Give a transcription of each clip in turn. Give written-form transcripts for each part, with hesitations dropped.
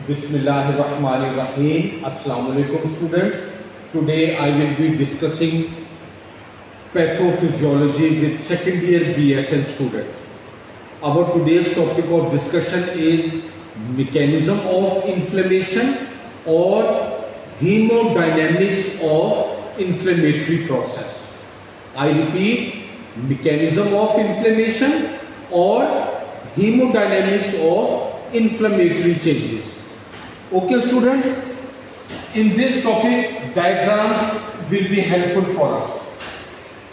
Bismillahirrahmanirrahim. Assalamu alaikum students. Today I will be discussing pathophysiology with second year BSN students. Our today's topic of discussion is mechanism of inflammation or hemodynamics of inflammatory process. I repeat, mechanism of inflammation or hemodynamics of inflammatory changes. Okay students, in this topic diagrams will be helpful for us.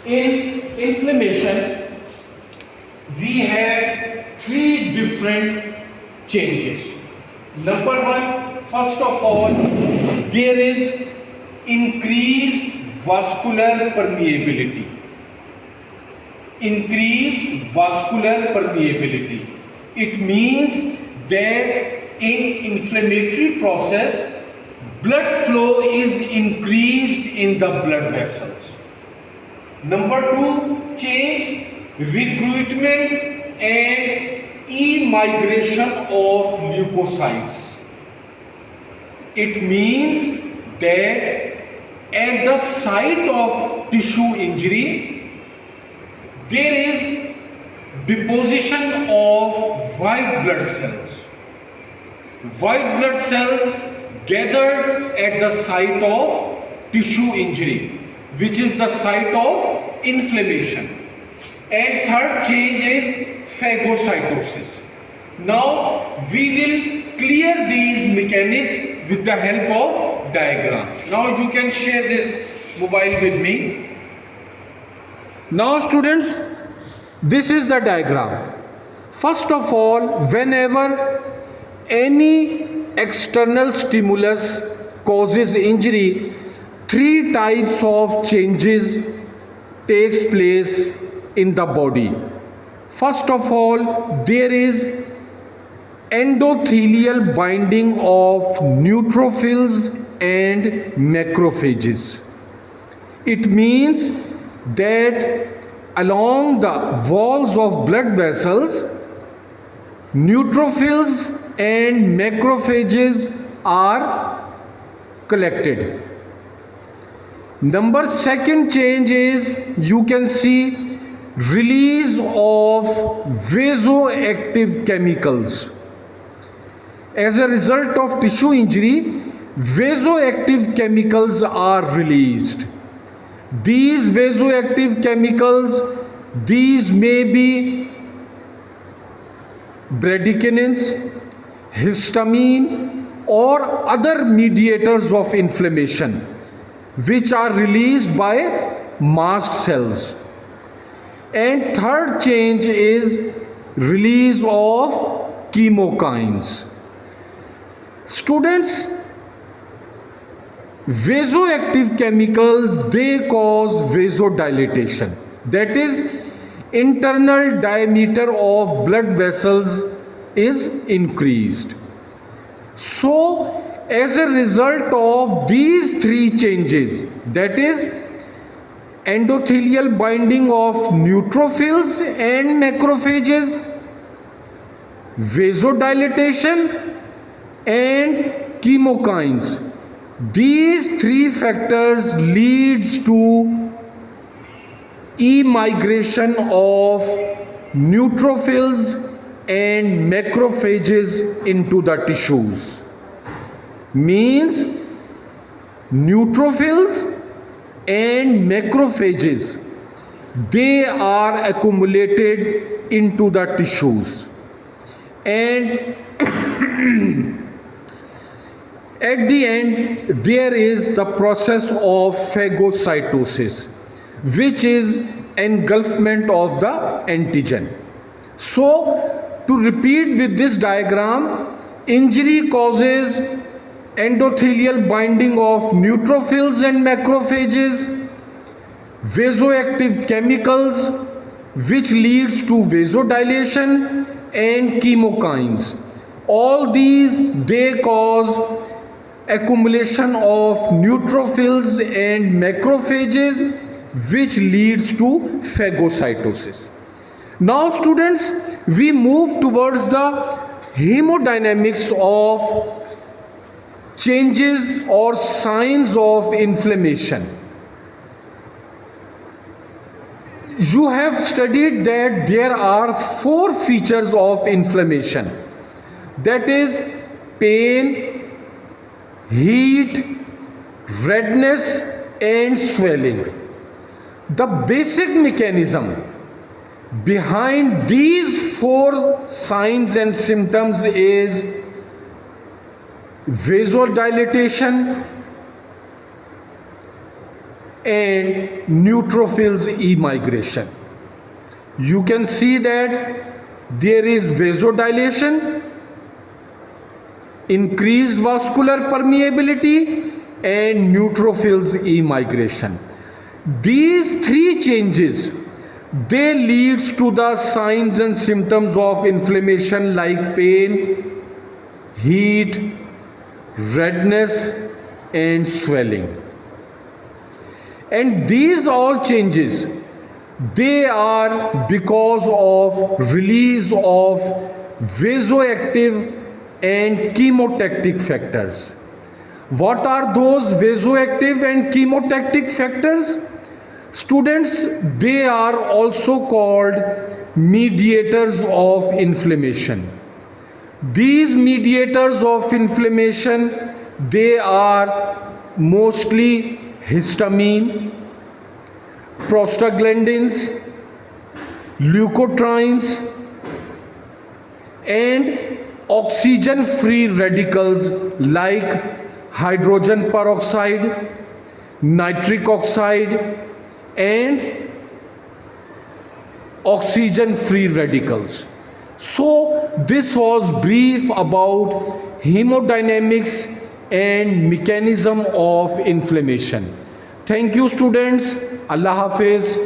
In inflammation we have three different changes. Number one, first of all, there is increased vascular permeability. Increased vascular permeability. It means that in inflammatory process, blood flow is increased in the blood vessels. Number two, change, recruitment and emigration of leukocytes. It means that at the site of tissue injury, there is deposition of white blood cells. White blood cells gathered at the site of tissue injury, which is the site of inflammation. And third change is phagocytosis. Now we will clear these mechanics with the help of diagram. Now you can share this mobile with me. Now students, this is the diagram. First of all, whenever any external stimulus causes injury, three types of changes takes place in the body. First of all, there is endothelial binding of neutrophils and macrophages. It means that along the walls of blood vessels, neutrophils and macrophages are collected. Number second change is, you can see, release of vasoactive chemicals. As a result of tissue injury, vasoactive chemicals are released. These vasoactive chemicals, these may be bradykinins, histamine or other mediators of inflammation, which are released by mast cells. And third change is release of chemokines. Students, vasoactive chemicals, they cause vasodilatation. That is, internal diameter of blood vessels is increased. So, as a result of these three changes, that is endothelial binding of neutrophils and macrophages, vasodilatation and chemokines, these three factors leads to emigration of neutrophils and macrophages into the tissues. Means neutrophils and macrophages, they are accumulated into the tissues, and at the end there is the process of phagocytosis, which is engulfment of the antigen. So, to repeat with this diagram, injury causes endothelial binding of neutrophils and macrophages, vasoactive chemicals, which leads to vasodilation, and chemokines. All these, they cause accumulation of neutrophils and macrophages, which leads to phagocytosis. Now students, we move towards the hemodynamics of changes or signs of inflammation. You have studied that there are 4 features of inflammation, that is pain, heat, redness and swelling. The basic mechanism behind these 4 signs and symptoms is vasodilatation and neutrophils emigration. You can see that there is vasodilation, increased vascular permeability and neutrophils emigration. These 3 changes, they leads to the signs and symptoms of inflammation like pain, heat, redness and swelling. And these all changes, they are because of release of vasoactive and chemotactic factors. What are those vasoactive and chemotactic factors? Students, they are also called mediators of inflammation. These mediators of inflammation, they are mostly histamine, prostaglandins, leukotrienes and oxygen-free radicals like hydrogen peroxide, nitric oxide and oxygen-free radicals. So this was brief about hemodynamics and mechanism of inflammation. Thank you students. Allah Hafiz.